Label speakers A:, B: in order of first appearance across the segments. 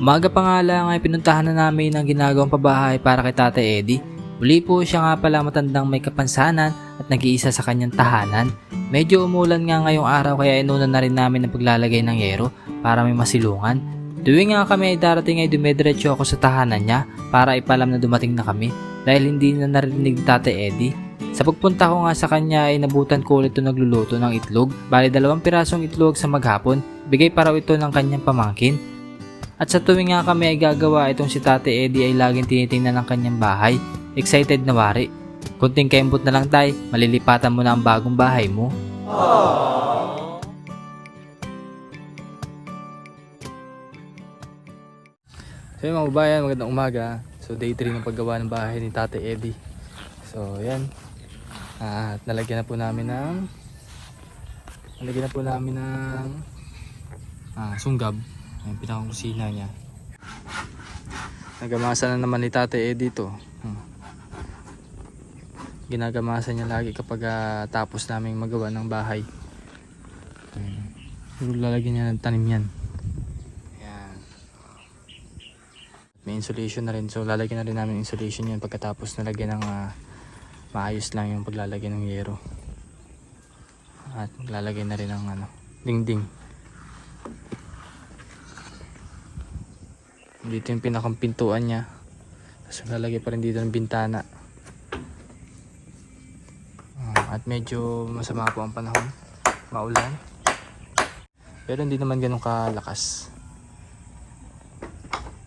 A: Umaga pa nga lang ay pinuntahan na namin ang ginagawang pabahay para kay Tate Eddie. Muli po siya nga pala matandang may kapansanan at nag-iisa sa kanyang tahanan. Medyo umulan nga ngayong araw kaya inuna na rin namin ang paglalagay ng yero para may masilungan. Tuwing nga kami ay darating ay dumidiretso ako sa tahanan niya para ipalam na dumating na kami dahil hindi na narinig ni Tate Eddie. Sa pagpunta ko nga sa kanya ay nabutan ko ulit ito nagluluto ng itlog. Bali 2 pirasong itlog sa maghapon, bigay pa raw ito ng kanyang pamangkin. At sa tuwing nga kami ay gagawa itong si Tate Eddie ay laging tinitingnan ng kanyang bahay. Excited na wari. Kunting kembot na lang tay, malilipatan mo na ang bagong bahay mo. So yun mga babayan, magandang umaga. So day 3 ng paggawa ng bahay ni Tate Eddie. So yan. At nalagyan na po namin ng sunggab. Yung pinakang kusina niya. Nagamasa na naman ni Tate Eddie ito. Ginagamasa niya lagi kapag tapos naming magawa ng bahay. Lalagyan niya ng tanim yan. Ayan. May insulation na rin. So lalagyan na rin namin insulation yan pagkatapos nalagyan ng maayos lang yung paglalagay ng yero. At maglalagay na rin ng dingding. Dito yung pinakang pintuan niya. Tapos lalagay pa rin dito ng bintana. At medyo masama po ang panahon. Maulan. Pero hindi naman ganun kalakas.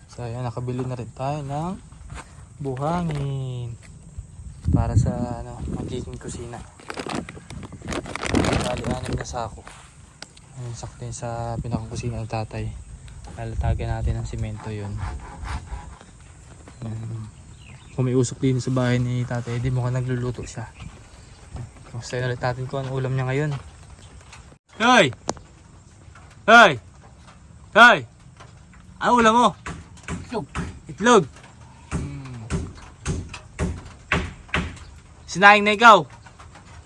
A: So ayan, nakabili na rin tayo ng buhangin. Para sa magiging kusina. Bali-anim na sako. Ayun, sakto yun sa pinakang kusina ng tatay. Lalatagan natin ng simento yun. Kung may usok din sa bahay ni Tate Eddie, mukhang nagluluto siya. Kamustahin ulit natin kung anong ulam niya ngayon. Hoy! Hoy! Hoy! Ano ulam mo?
B: Itlog.
A: Itlog! Sinaing na ikaw.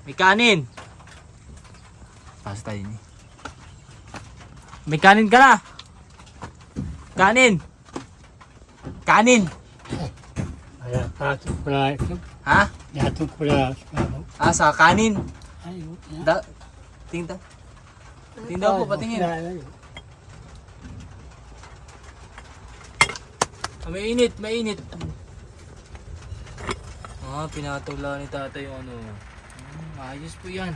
A: May kanin. Basta yun eh. May kanin ka na. Kanin! Kanin!
B: Ayan, patong ko na itlog.
A: Ha?
B: Yatong ko na sabaw.
A: Sa kanin.
B: Ayun.
A: Tingin daw po, patingin. May init, may init. Pinatula ni tatay yung ayos po yan.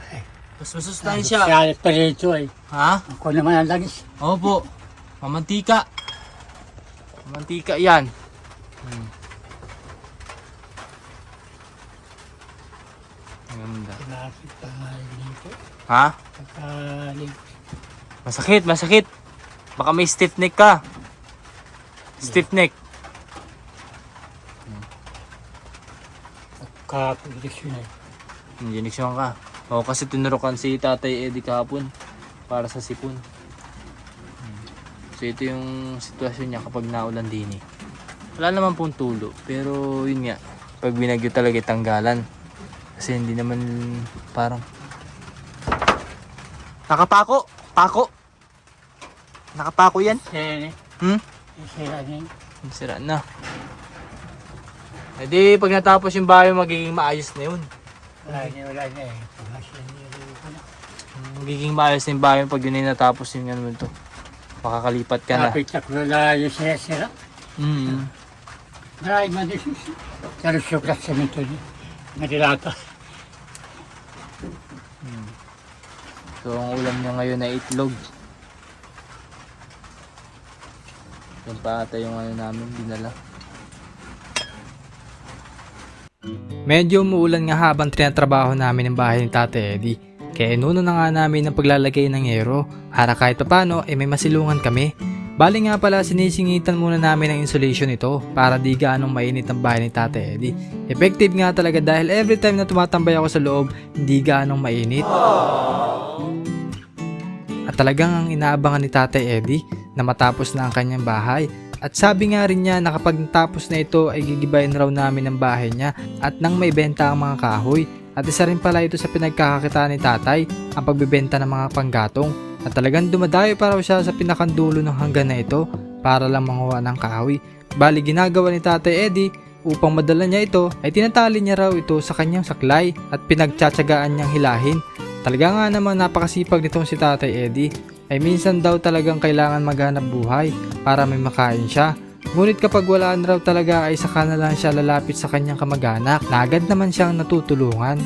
A: Mas masustansya.
B: Siya pa rito eh.
A: Ha?
B: Ako naman ang langis.
A: Opo. Mamantika. Mamantika yan. Maganda.
B: Pagkakit pa dito.
A: Ha?
B: Pagkakit.
A: Masakit, masakit. Baka may stiff neck ka. Stiff neck.
B: Pagkakit eh.
A: Injection ka. O kasi tinurukan si Tatay Eddie kahapon para sa sipon. So ito yung sitwasyon niya kapag naulan din eh. Wala naman pong tulo, pero yun nga, pag binagyo talaga tanggalan. Kasi hindi naman parang nakapako, pako. Nakapako yan.
B: Sira
A: Hmm?
B: Sira din.
A: Sira na. E di pag natapos yung bahay magiging maayos na yun.
B: Wala na eh.
A: Magiging maayos na yung bahay pag yun ay natapos yung to. Makakalipat ka na.
B: Kapit na ko na yung sira-sira. Maray man din. Pero suklat sa nito niya. Madilata.
A: So ang ulam niya ngayon ay itlog. Yan pa ata yung namin dinala. Medyo umuulan nga habang trinatrabaho namin ang bahay ni Tate Eddie. Kaya inuno na nga namin ang paglalagay ng yero para kahit paano may masilungan kami. Bali nga pala sinisingitan muna namin ang insulation nito para di gaanong mainit ang bahay ni Tate Eddie. Effective nga talaga dahil every time na tumatambay ako sa loob, hindi gaanong mainit. At talagang ang inaabangan ni Tate Eddie na matapos na ang kanyang bahay. At sabi nga rin niya na kapag natapos na ito ay gigibayin raw namin ang bahay niya at nang may benta ang mga kahoy. At isa rin pala ito sa pinagkakakitaan ni tatay, ang pagbebenta ng mga panggatong. At talagang dumadayo pa raw siya sa pinakandulo ng hanggan na ito para lang manguha ng kahoy. Bali ginagawa ni Tatay Eddie upang madala niya ito ay tinatali niya raw ito sa kanyang saklay at pinagtsatsagaan niyang hilahin. Talaga nga naman napakasipag nitong si Tatay Eddie, ay minsan daw talagang kailangan maghanap buhay para may makain siya. Ngunit kapag walaan raw talaga ay saka na lang siya lalapit sa kanyang kamag-anak na agad naman siyang natutulungan.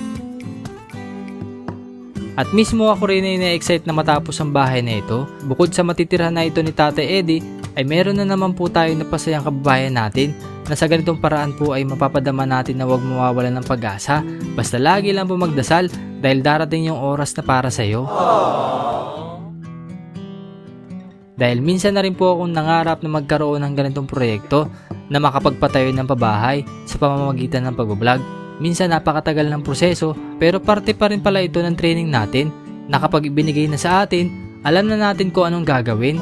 A: At mismo ako rin ay na-excite na matapos ang bahay na ito. Bukod sa matitirhan na ito ni Tatay Eddie, ay meron na naman po tayong napasayang kababayan natin na sa ganitong paraan po ay mapapadama natin na huwag mawawalan ng pag-asa. Basta lagi lang po magdasal dahil darating yung oras na para sa'yo. Dahil minsan na rin po akong nangarap na magkaroon ng ganitong proyekto na makapagpatayo ng pabahay sa pamamagitan ng pag-vlog. Minsan napakatagal ng proseso pero parte pa rin pala ito ng training natin na kapag ibinigay na sa atin, alam na natin kung anong gagawin.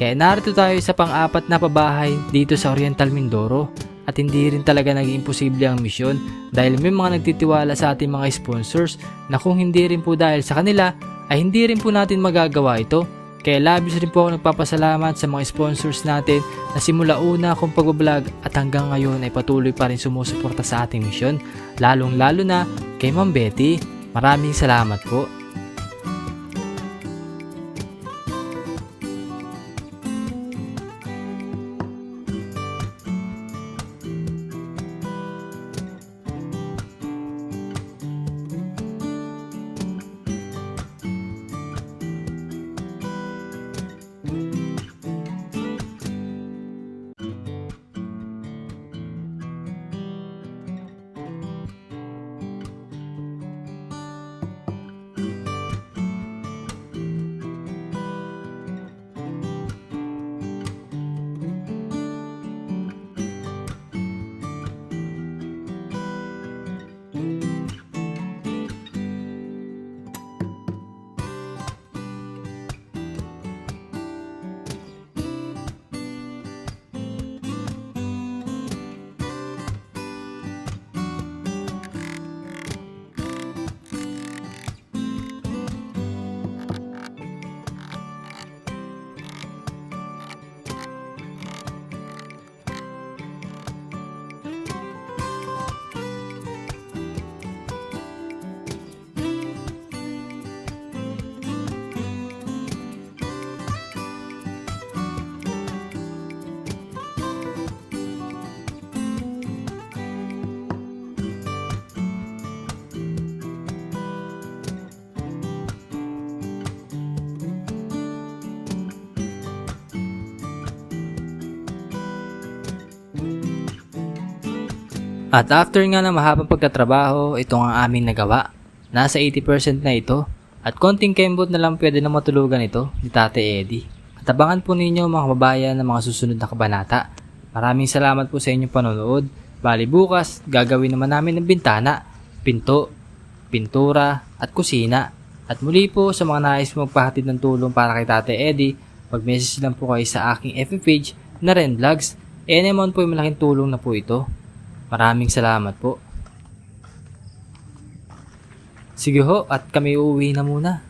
A: Kaya narito tayo sa pang-apat na pabahay dito sa Oriental Mindoro. At hindi rin talaga naging imposible ang misyon dahil may mga nagtitiwala sa ating mga sponsors na kung hindi rin po dahil sa kanila ay hindi rin po natin magagawa ito. Kaya labis rin po ako nagpapasalamat sa mga sponsors natin na simula una akong pag-vlog at hanggang ngayon ay patuloy pa rin sumusuporta sa ating misyon. Lalong lalo na kay Ma'am Betty. Maraming salamat po. At after nga ng mahabang pagkatrabaho, ito ang aming nagawa. Nasa 80% na ito. At konting kembot na lang pwede na matulugan ito ni Tatay Eddie. At abangan po ninyo mga kababayan ng mga susunod na kabanata. Maraming salamat po sa inyong panonood. Bali bukas, gagawin naman namin ng bintana, pinto, pintura, at kusina. At muli po sa mga nais magpahatid ng tulong para kay Tatay Eddie, mag-message lang po kayo sa aking FB page na Ren Vlogs. naman po yung malaking tulong na po ito. Maraming salamat po. Sige ho, at kami uuwi na muna.